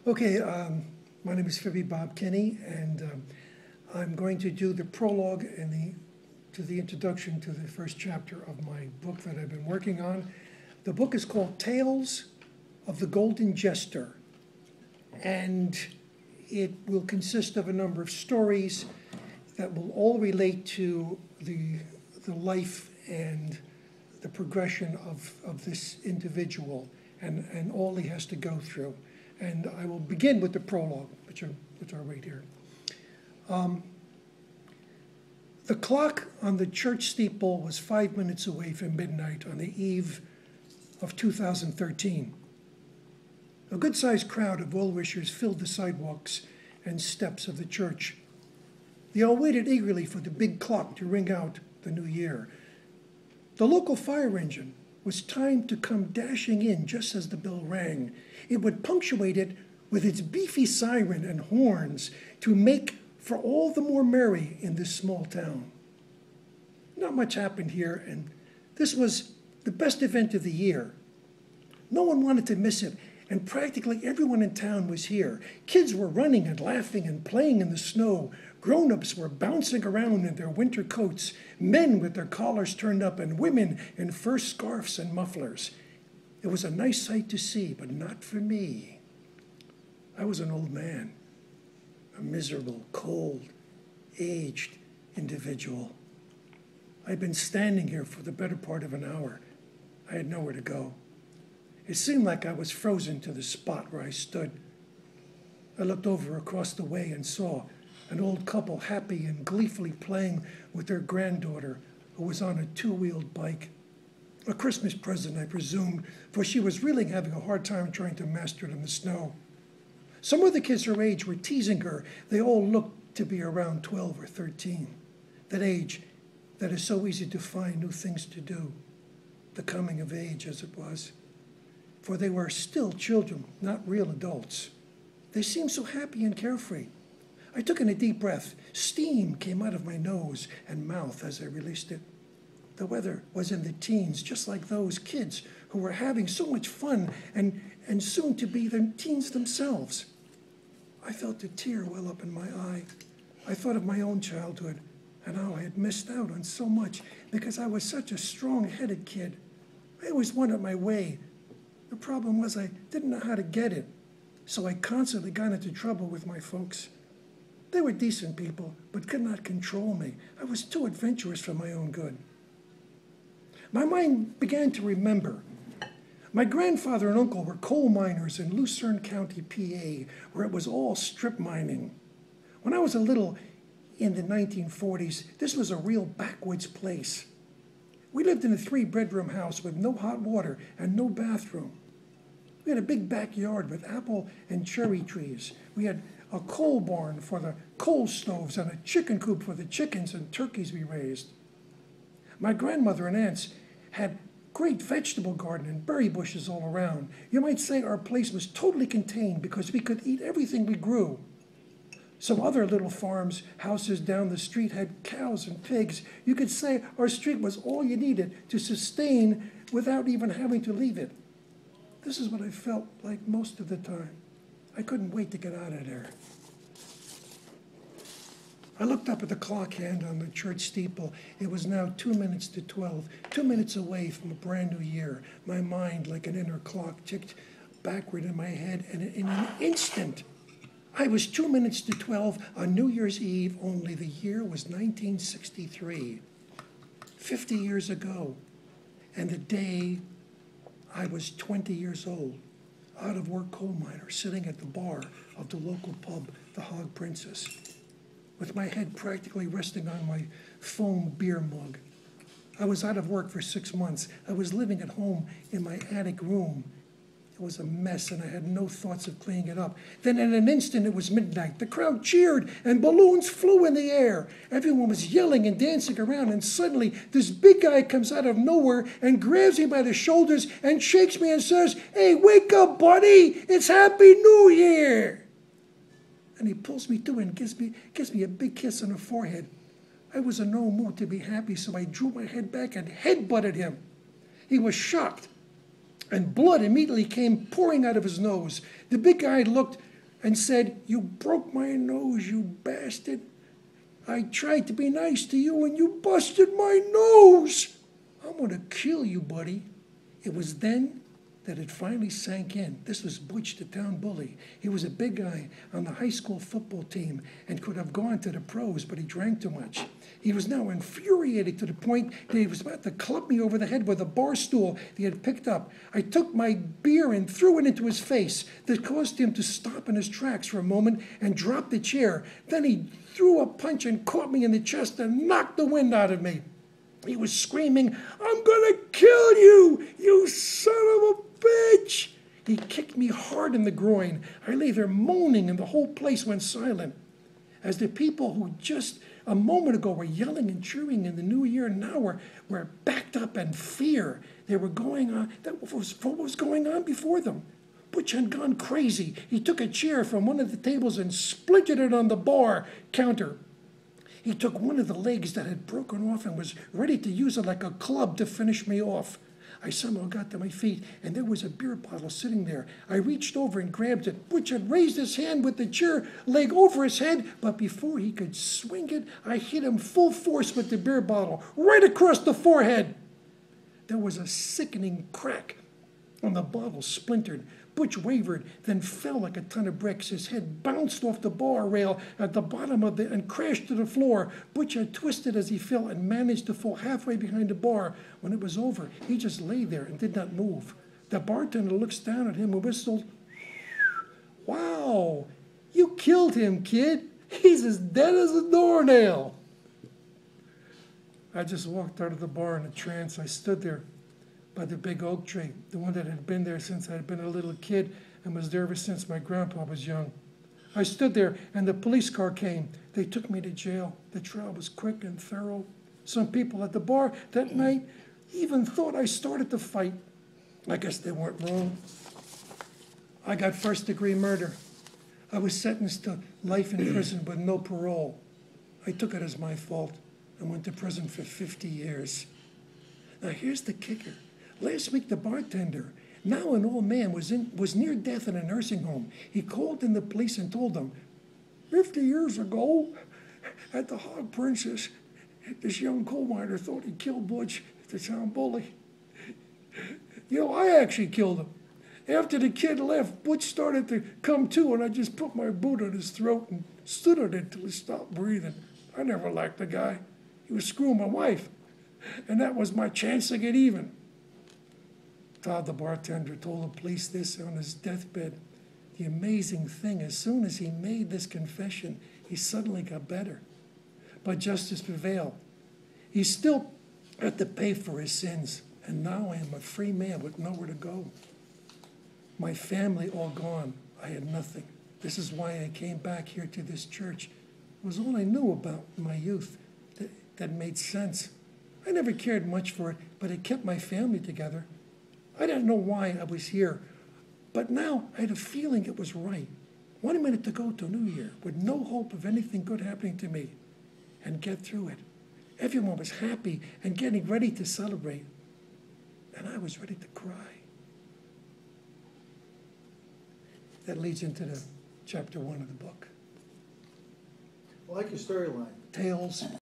Okay, my name is Phoebe Bob Kinney, and I'm going to do the prologue and to the introduction to the first chapter of my book that I've been working on. The book is called Tales of the Golden Jester, and it will consist of a number of stories that will all relate to the life and the progression of this individual and all he has to go through. And I will begin with the prologue, which are right here. The clock on the church steeple was 5 minutes away from midnight on the eve of 2013. A good-sized crowd of well-wishers filled the sidewalks and steps of the church. They all waited eagerly for the big clock to ring out the new year. The local fire engine was timed to come dashing in just as the bell rang. It would punctuate it with its beefy siren and horns to make for all the more merry in this small town. Not much happened here, and this was the best event of the year. No one wanted to miss it, and practically everyone in town was here. Kids were running and laughing and playing in the snow. Grown-ups were bouncing around in their winter coats, men with their collars turned up, and women in fur scarves and mufflers. It was a nice sight to see, but not for me. I was an old man, a miserable, cold, aged individual. I'd been standing here for the better part of an hour. I had nowhere to go. It seemed like I was frozen to the spot where I stood. I looked over across the way and saw an old couple happy and gleefully playing with their granddaughter, who was on a two-wheeled bike. A Christmas present, I presumed, for she was really having a hard time trying to master it in the snow. Some of the kids her age were teasing her. They all looked to be around 12 or 13, that age that is so easy to find new things to do, the coming of age as it was. For they were still children, not real adults. They seemed so happy and carefree. I took in a deep breath. Steam came out of my nose and mouth as I released it. The weather was in the teens, just like those kids who were having so much fun and soon to be the teens themselves. I felt a tear well up in my eye. I thought of my own childhood and how I had missed out on so much because I was such a strong-headed kid. I always wanted my way. The problem was I didn't know how to get it, so I constantly got into trouble with my folks. They were decent people, but could not control me. I was too adventurous for my own good. My mind began to remember. My grandfather and uncle were coal miners in Lucerne County, PA, where it was all strip mining. When I was a little in the 1940s, this was a real backwoods place. We lived in a 3-bedroom house with no hot water and no bathroom. We had a big backyard with apple and cherry trees. We had a coal barn for the coal stoves and a chicken coop for the chickens and turkeys we raised. My grandmother and aunts had great vegetable garden and berry bushes all around. You might say our place was totally contained because we could eat everything we grew. Some other little farms, houses down the street had cows and pigs. You could say our street was all you needed to sustain without even having to leave it. This is what I felt like most of the time. I couldn't wait to get out of there. I looked up at the clock hand on the church steeple. It was now 2 minutes to 12, 2 minutes away from a brand new year. My mind, like an inner clock, ticked backward in my head, and in an instant, I was 2 minutes to 12 on New Year's Eve, only the year was 1963, 50 years ago, and the day I was 20 years old, out-of-work coal miner, sitting at the bar of the local pub, the Hog Princess, with my head practically resting on my foam beer mug. I was out of work for 6 months. I was living at home in my attic room. It was a mess, and I had no thoughts of cleaning it up. Then in an instant, it was midnight. The crowd cheered, and balloons flew in the air. Everyone was yelling and dancing around, and suddenly this big guy comes out of nowhere and grabs me by the shoulders and shakes me and says, "Hey, wake up, buddy! It's Happy New Year!" And he pulls me through and gives me a big kiss on the forehead. I was in no mood to be happy, so I drew my head back and headbutted him. He was shocked, and blood immediately came pouring out of his nose. The big guy looked and said, "You broke my nose, you bastard. I tried to be nice to you and you busted my nose. I'm going to kill you, buddy." It was then that it finally sank in. This was Butch, the town bully. He was a big guy on the high school football team and could have gone to the pros, but he drank too much. He was now infuriated to the point that he was about to club me over the head with a bar stool he had picked up. I took my beer and threw it into his face. That caused him to stop in his tracks for a moment and drop the chair. Then he threw a punch and caught me in the chest and knocked the wind out of me. He was screaming, "I'm gonna kill you, you son of a bitch!" He kicked me hard in the groin. I lay there moaning and the whole place went silent. As the people who just a moment ago were yelling and cheering in the new year now were backed up in fear. They were going on, that was what was going on before them. Butch had gone crazy. He took a chair from one of the tables and splintered it on the bar counter. He took one of the legs that had broken off and was ready to use it like a club to finish me off. I somehow got to my feet, and there was a beer bottle sitting there. I reached over and grabbed it. Butch had raised his hand with the chair leg over his head, but before he could swing it, I hit him full force with the beer bottle, right across the forehead. There was a sickening crack, and the bottle splintered. Butch wavered, then fell like a ton of bricks. His head bounced off the bar rail at the bottom of the and crashed to the floor. Butch had twisted as he fell and managed to fall halfway behind the bar. When it was over, he just lay there and did not move. The bartender looks down at him and whistled, "Wow, you killed him, kid. He's as dead as a doornail." I just walked out of the bar in a trance. I stood there by the big oak tree, the one that had been there since I had been a little kid and was there ever since my grandpa was young. I stood there and the police car came. They took me to jail. The trial was quick and thorough. Some people at the bar that night even thought I started the fight. I guess they weren't wrong. I got first-degree murder. I was sentenced to life in prison with no parole. I took it as my fault and went to prison for 50 years. Now here's the kicker. Last week, the bartender, now an old man, was near death in a nursing home. He called in the police and told them, 50 years ago, at the Hog Princess, this young coal miner thought he killed Butch, the town bully. You know, I actually killed him. After the kid left, Butch started to come to, and I just put my boot on his throat and stood on it until he stopped breathing. I never liked the guy. He was screwing my wife, and that was my chance to get even. Todd, the bartender, told the police this on his deathbed. The amazing thing, as soon as he made this confession, he suddenly got better. But justice prevailed. He still had to pay for his sins, and now I am a free man with nowhere to go. My family all gone. I had nothing. This is why I came back here to this church. It was all I knew about my youth that made sense. I never cared much for it, but it kept my family together. I didn't know why I was here, but now I had a feeling it was right. 1 minute to go to New Year with no hope of anything good happening to me, and get through it. Everyone was happy and getting ready to celebrate, and I was ready to cry. That leads into the chapter 1 of the book. I like your storyline. Tales